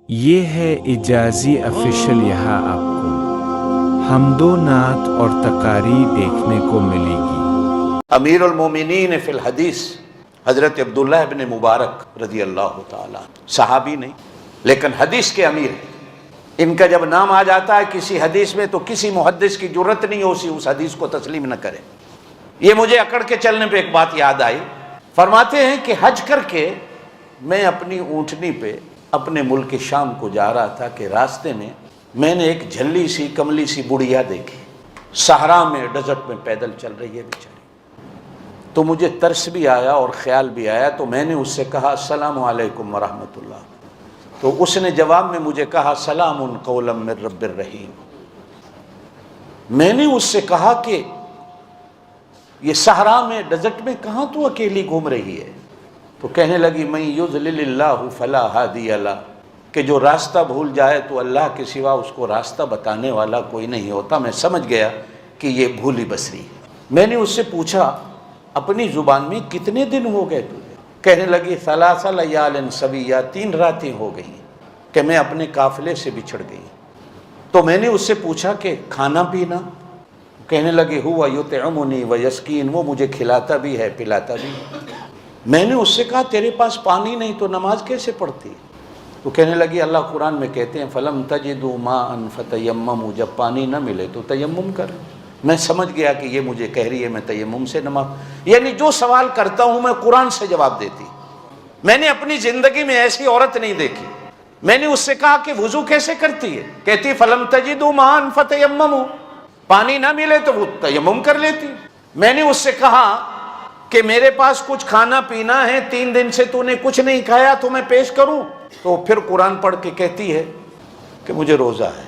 یہ ہے اجازی افیشل، یہاں آپ کو حمد و نعت اور تقاریر دیکھنے کو ملے گی۔ امیر المومنین فی الحدیث حضرت عبداللہ ابن مبارک رضی اللہ تعالیٰ، صحابی نہیں لیکن حدیث کے امیر ہیں۔ ان کا جب نام آ جاتا ہے کسی حدیث میں تو کسی محدث کی جرت نہیں ہوتی اس حدیث کو تسلیم نہ کرے۔ یہ مجھے اکڑ کے چلنے پہ ایک بات یاد آئی۔ فرماتے ہیں کہ حج کر کے میں اپنی اونٹنی پہ اپنے ملک شام کو جا رہا تھا کہ راستے میں نے ایک جھلی سی کملی سی بڑھیا دیکھی، صحرا میں ڈیزرٹ میں پیدل چل رہی ہے بیچاری۔ تو مجھے ترس بھی آیا اور خیال بھی آیا، تو میں نے اس سے کہا السلام علیکم ورحمۃ اللہ۔ تو اس نے جواب میں مجھے کہا سلام قولا من رب الرحیم۔ میں نے اس سے کہا کہ یہ صحرا میں ڈیزرٹ میں کہاں تو اکیلی گھوم رہی ہے؟ تو کہنے لگی من یضلل اللہ فلا ہادی لہ، کہ جو راستہ بھول جائے تو اللہ کے سوا اس کو راستہ بتانے والا کوئی نہیں ہوتا۔ میں سمجھ گیا کہ یہ بھولی بسری ہے۔ میں نے اس سے پوچھا اپنی زبان میں کتنے دن ہو گئے تجھے؟ کہنے لگی ثلاث لیال سویہ، 3 راتیں ہو گئی کہ میں اپنے قافلے سے بچھڑ گئی۔ تو میں نے اس سے پوچھا کہ کھانا پینا؟ کہنے لگی ہوا یطعمنی ویسقین، وہ مجھے کھلاتا بھی ہے پلاتا بھی ہے۔ میں نے اس سے کہا تیرے پاس پانی نہیں تو نماز کیسے پڑھتی؟ تو کہنے لگی اللہ قرآن میں کہتے ہیں فلم تجدوا ماء فتیمموا، جب پانی نہ ملے تو تیمم کر۔ میں سمجھ گیا کہ یہ مجھے کہہ رہی ہے میں تیمم سے نماز، یعنی جو سوال کرتا ہوں میں قرآن سے جواب دیتی۔ میں نے اپنی زندگی میں ایسی عورت نہیں دیکھی۔ میں نے اس سے کہا کہ وضو کیسے کرتی ہے؟ کہتی فلم تجدوا ماء فتیمموا، پانی نہ ملے تو وہ تیمم کر لیتی۔ میں نے اس سے کہا کہ میرے پاس کچھ کھانا پینا ہے، 3 دن سے تو نے کچھ نہیں کھایا تو میں پیش کروں؟ تو پھر قرآن پڑھ کے کہتی ہے کہ مجھے روزہ ہے،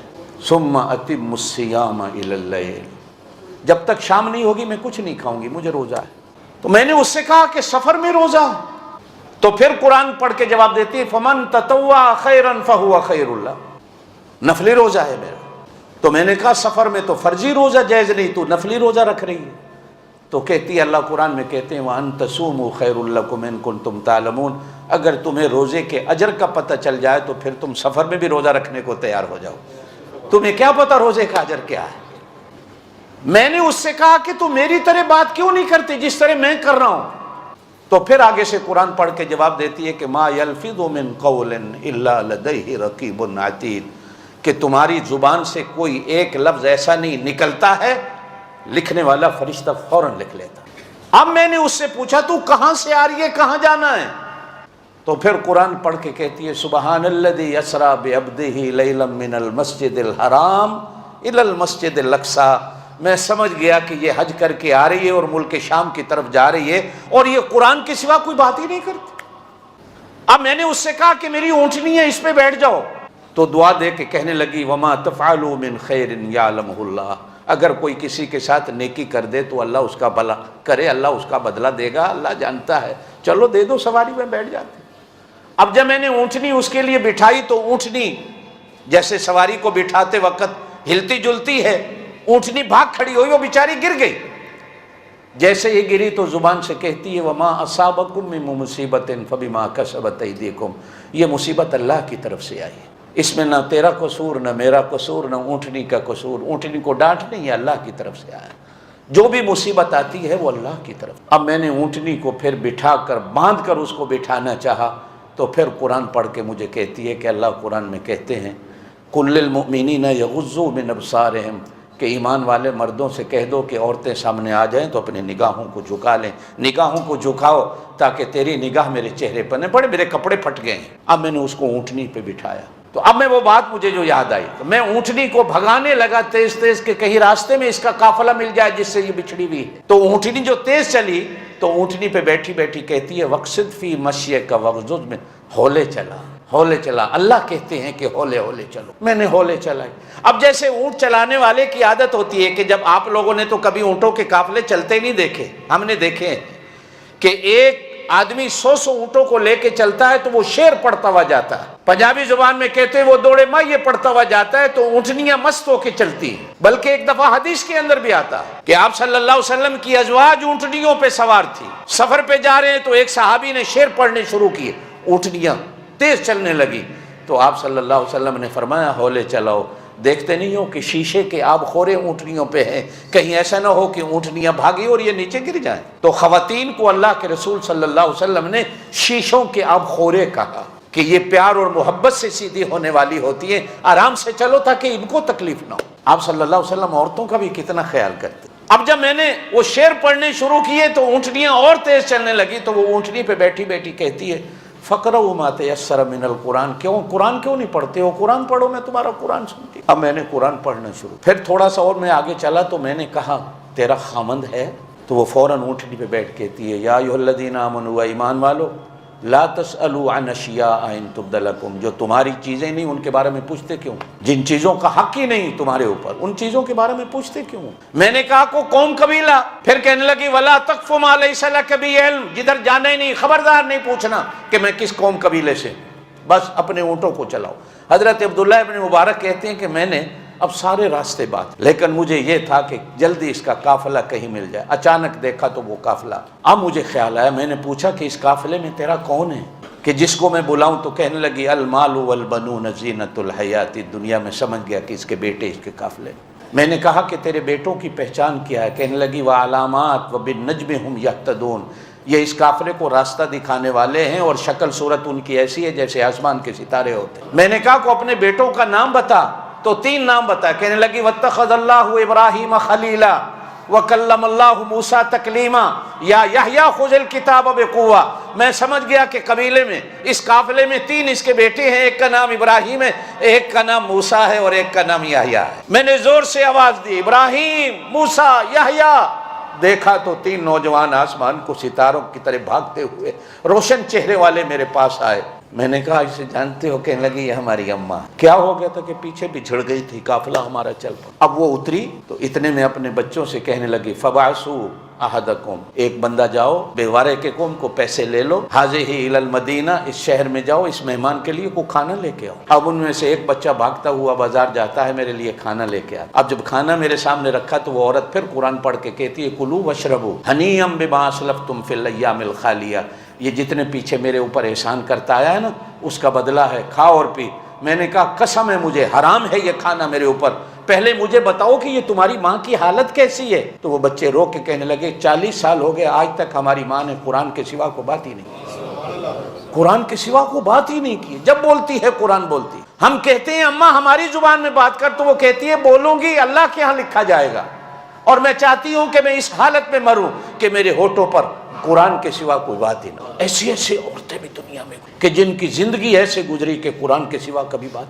ثم اتم الصیام الی اللیل، جب تک شام نہیں ہوگی میں کچھ نہیں کھاؤں گی، مجھے روزہ ہے۔ تو میں نے اس سے کہا کہ سفر میں روزہ؟ تو پھر قرآن پڑھ کے جواب دیتی ہے فمن تطوع خیرا فہو خیر اللہ، نفلی روزہ ہے میرا۔ تو میں نے کہا سفر میں تو فرضی روزہ جائز نہیں، تو نفلی روزہ رکھ رہی ہے؟ تو کہتی ہے اللہ قرآن میں کہتے ہیں وَأَن تَصُومُوا خَيْرٌ لَكُمْ إِن كُنتُمْ تَعْلَمُونَ، اگر تمہیں روزے کے اجر کا پتہ چل جائے تو پھر تم سفر میں بھی روزہ رکھنے کو تیار ہو جاؤ۔ تمہیں کیا پتہ روزے کا اجر کیا ہے؟ میں نے اس سے کہا کہ تم میری طرح بات کیوں نہیں کرتی جس طرح میں کر رہا ہوں؟ تو پھر آگے سے قرآن پڑھ کے جواب دیتی ہے کہ مَا يَلْفِظُ مِن قَوْلٍ إِلَّا لَدَيْهِ رَقِيبٌ عَتِيدٌ، کہ تمہاری زبان سے کوئی ایک لفظ ایسا نہیں نکلتا ہے لکھنے والا فرشتہ فوراً لکھ لیتا۔ اب میں نے اس سے پوچھا تو کہاں سے آ رہی ہے، کہاں جانا ہے؟ تو پھر قرآن پڑھ کے کہتی ہے سبحان الذی اسریٰ بعبدہ لیلا من المسجد الحرام الی المسجد الاقصی۔ میں سمجھ گیا کہ یہ حج کر کے آ رہی ہے اور ملک شام کی طرف جا رہی ہے اور یہ قرآن کے سوا کوئی بات ہی نہیں کرتی۔ اب میں نے اس سے کہا کہ میری اونٹنی ہے اس پہ بیٹھ جاؤ، تو دعا دے کے کہنے لگی وما تفعلوا من خیر یعلمہ اللہ، اگر کوئی کسی کے ساتھ نیکی کر دے تو اللہ اس کا بھلا کرے، اللہ اس کا بدلہ دے گا، اللہ جانتا ہے، چلو دے دو سواری میں بیٹھ جاتے۔ اب جب میں نے اونٹنی اس کے لیے بٹھائی تو اونٹنی جیسے سواری کو بٹھاتے وقت ہلتی جلتی ہے، اونٹنی بھاگ کھڑی ہوئی، وہ بیچاری گر گئی۔ جیسے ہی گری تو زبان سے کہتی ہے وما اصابکم من مصیبت فبما کسبت ایدیکم، یہ مصیبت اللہ کی طرف سے آئی ہے، اس میں نہ تیرا قصور نہ میرا قصور نہ اونٹنی کا قصور، اونٹنی کو ڈانٹ نہیں ہے، اللہ کی طرف سے آیا، جو بھی مصیبت آتی ہے وہ اللہ کی طرف۔ اب میں نے اونٹنی کو پھر بٹھا کر باندھ کر اس کو بٹھانا چاہا تو پھر قرآن پڑھ کے مجھے کہتی ہے کہ اللہ قرآن میں کہتے ہیں قل للمؤمنین یغضوا من ابصارہم، کہ ایمان والے مردوں سے کہہ دو کہ عورتیں سامنے آ جائیں تو اپنی نگاہوں کو جھکا لیں، نگاہوں کو جھکاؤ تاکہ تیری نگاہ میرے چہرے پر نہ پڑے، میرے کپڑے پھٹ گئے ہیں۔ اب میں نے اس کو اونٹنی پہ بٹھایا تو اب میں وہ بات مجھے جو یاد آئی تو میں اونٹنی کو بھگانے لگا تیز تیز کہ کہیں راستے میں اس کا قافلہ مل جائے جس سے یہ بچھڑی ہوئی ہے۔ تو اونٹنی جو تیز چلی تو اونٹنی پہ بیٹھی بیٹھی کہتی ہے وقصد فی مشیک وغضض من، ہولے چلا ہولے چلا، اللہ کہتے ہیں کہ ہولے ہولے چلو، میں نے ہولے چلائی۔ اب جیسے اونٹ چلانے والے کی عادت ہوتی ہے کہ جب آپ لوگوں نے تو کبھی اونٹوں کے قافلے چلتے نہیں دیکھے، ہم نے دیکھے ہیں کہ ایک آدمی 100 اونٹوں کو لے کے چلتا ہے تو وہ شعر پڑھتا ہوا جاتا ہے، پنجابی زبان میں کہتے ہیں وہ دوڑے ماں یہ پڑھتا ہوا جاتا ہے، تو اونٹنیاں مست ہو کے چلتی ہیں۔ بلکہ ایک دفعہ حدیث کے اندر بھی آتا ہے کہ آپ صلی اللہ علیہ وسلم کی ازواج اونٹنیوں پہ سوار تھی، سفر پہ جا رہے ہیں تو ایک صحابی نے شعر پڑھنے شروع کیے، اونٹنیاں تیز چلنے لگی تو آپ صلی اللہ علیہ وسلم نے فرمایا ہولے چلاؤ، دیکھتے نہیں ہو کہ شیشے کے آب خورے اونٹنیوں پہ ہیں، کہیں ایسا نہ ہو کہ اونٹنیاں بھاگی اور یہ نیچے گر جائیں۔ تو خواتین کو اللہ کے رسول صلی اللہ علیہ وسلم نے شیشوں کے آب خورے کہا کہ یہ پیار اور محبت سے سیدھی ہونے والی ہوتی ہے، آرام سے چلو تاکہ ان کو تکلیف نہ ہو۔ آپ صلی اللہ علیہ وسلم عورتوں کا بھی کتنا خیال کرتے۔ اب جب میں نے وہ شعر پڑھنے شروع کیے تو اونٹنیاں اور تیز چلنے لگی، تو وہ اونٹنی پہ بیٹھی بیٹھی کہتی ہے فَقْرَؤْا مَا تَيَسَّرَ مِنَ الْقُرْآنِ، قرآن کیوں نہیں پڑھتے ہو؟ قرآن پڑھو، میں تمہارا قرآن سنتی۔ اب میں نے قرآن پڑھنا شروع، پھر تھوڑا سا اور میں آگے چلا تو میں نے کہا تیرا خامند ہے؟ تو وہ فوراً اونٹنی پہ بیٹھ کہتی ہے یا ایھا الذین آمنوا، ایمان والو، لا تسألوا عن اشیاء ان تبد لکم، جو تمہاری چیزیں نہیں ان کے بارے میں پوچھتے کیوں؟ جن چیزوں کا حق ہی نہیں تمہارے اوپر، ان چیزوں کے بارے میں پوچھتے کیوں؟ میں نے کہا کو قوم قبیلہ، پھر کہنے لگی ولا تقف ما لیس لک بہ علم، جدھر جانا ہی نہیں خبردار نہیں پوچھنا کہ میں کس قوم قبیلے سے، بس اپنے اونٹوں کو چلاؤ۔ حضرت عبداللہ ابن مبارک کہتے ہیں کہ میں نے اب سارے راستے بات، لیکن مجھے یہ تھا کہ جلدی اس کا قافلہ کہیں مل جائے۔ اچانک دیکھا تو وہ قافلہ، اب مجھے خیال آیا، میں نے پوچھا کہ اس قافلے میں تیرا کون ہے کہ جس کو میں بلاؤں؟ تو کہنے لگی المال والبنون زینت الحیات الدنیا۔ میں سمجھ گیا کہ اس کے بیٹے اس کے قافلے میں نے کہا کہ تیرے بیٹوں کی پہچان کیا ہے؟ کہنے لگی وعلامات وبالنجم هم یہتدون، یہ اس قافلے کو راستہ دکھانے والے ہیں اور شکل صورت ان کی ایسی ہے جیسے آسمان کے ستارے ہوتے ہیں۔ میں نے کہا کو اپنے بیٹوں کا نام بتا، تو 3 نام بتا۔ کہنے لگی واتخذ اللہ ابراہیم خلیلا وکلم اللہ موسیٰ تکلیما یا یحییٰ خذ الکتاب بقوہ۔ میں سمجھ گیا کہ قبیلے میں اس قافلے میں 3 اس کے بیٹے ہیں، ایک کا نام ابراہیم ہے، ایک کا نام موسیٰ ہے اور ایک کا نام یحییٰ ہے۔ میں نے زور سے آواز دی ابراہیم، موسیٰ، یحییٰ۔ دیکھا تو 3 نوجوان آسمان کو ستاروں کی طرح بھاگتے ہوئے روشن چہرے والے میرے پاس آئے۔ میں نے کہا اسے جانتے ہو؟ کہنے لگی یہ ہماری اماں۔ کیا ہو گیا تھا کہ پیچھے بچھڑ گئی تھی، قافلہ ہمارا چل پڑا۔ اب وہ اتری تو اتنے میں اپنے بچوں سے کہنے لگی فبعثوا احدکم، ایک بندہ جاؤ بیوارے کے قوم کو پیسے لے لو، ھذہ الی المدینہ، اس شہر میں جاؤ، اس مہمان کے لیے کو کھانا لے کے آؤ۔ اب ان میں سے ایک بچہ بھاگتا ہوا بازار جاتا ہے میرے لیے کھانا لے کے آ۔ اب جب کھانا میرے سامنے رکھا تو وہ عورت پھر قرآن پڑھ کے کہتی ہے کلوا واشربوا ہنیئا بما اسلفتم فی الایام الخالیہ، یہ جتنے پیچھے میرے اوپر احسان کرتا آیا ہے نا اس کا بدلہ ہے، کھا اور پی۔ میں نے کہا قسم ہے مجھے حرام ہے یہ کھانا میرے اوپر، پہلے مجھے بتاؤ کہ یہ تمہاری ماں کی حالت کیسی ہے؟ تو وہ بچے رو کے کہنے لگے 40 سال ہو گئے آج تک ہماری ماں نے قرآن کے سوا کو بات ہی نہیں کی، قرآن کے سوا کو بات ہی نہیں کی، جب بولتی ہے قرآن بولتی۔ ہم کہتے ہیں اماں ہماری زبان میں بات کر، تو وہ کہتی ہے بولوں گی اللہ کے ہاں لکھا جائے گا، اور میں چاہتی ہوں کہ میں اس حالت میں مروں کہ میرے ہونٹوں پر قرآن کے سوا کوئی بات ہی نہ ہو۔ ایسی ایسی عورتیں بھی دنیا میں کہ جن کی زندگی ایسے گزری کہ قرآن کے سوا کبھی بات